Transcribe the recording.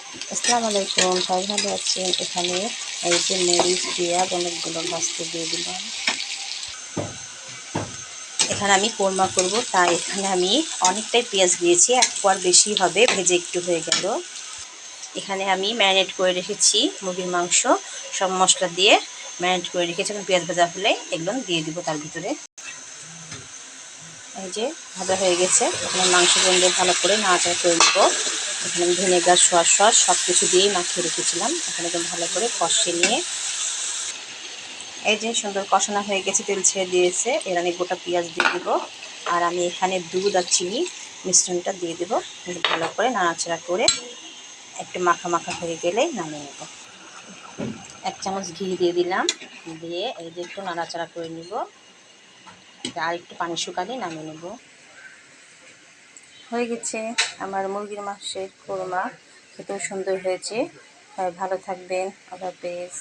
আসসালামু আলাইকুম, সবাই ভালো আছেন? এখানে এই যে মরিচ পেঁয়াজ অনেকগুলো ভাজতে দিয়ে দিলাম। এখানে আমি কোরমা করব, তাই এখানে আমি অনেকটাই পেঁয়াজ দিয়েছি, এক কোয়ার বেশি হবে, ভেজে একটু হয়ে গেল। এখানে আমি ম্যারিনেট করে রেখেছি মুরগির মাংস, সব মশলা দিয়ে ম্যারিনেট করে রেখেছি। এখন পেঁয়াজ ভাজা হলে এগুলো দিয়ে দিব তার ভিতরে। এই যে ভাজা হয়ে গেছে, এখানে মাংসগুলো দিয়ে ভালো করে নাড়াচাড়া করে দেব। এখানে আমি ভিনেগার, সোয়া সস সব কিছু দিয়েই মাখিয়ে রেখেছিলাম। এখানে একদম ভালো করে কষিয়ে নিয়ে এই যে সুন্দর কষানো হয়ে গেছে, তেল ছেড়ে দিয়েছে। এর আমি গোটা পেঁয়াজ দিয়ে দেবো, আর আমি এখানে দুধ আর চিনি মিশ্রণটা দিয়ে দেবো। ভালো করে নাড়াচাড়া করে একটু মাখা মাখা হয়ে গেলেই নামিয়ে নেব। 1 চামচ ঘি দিয়ে দিলাম, দিয়ে এই যে একটু নাড়াচাড়া করে নিব, আর একটু পানি শুকালে নামিয়ে নেব। হয়ে গেছে আমার মুরগির মাংসের কোরমা, খেতেও সুন্দর হয়েছে। ভালো থাকবেন, আল্লাহ হাফেজ।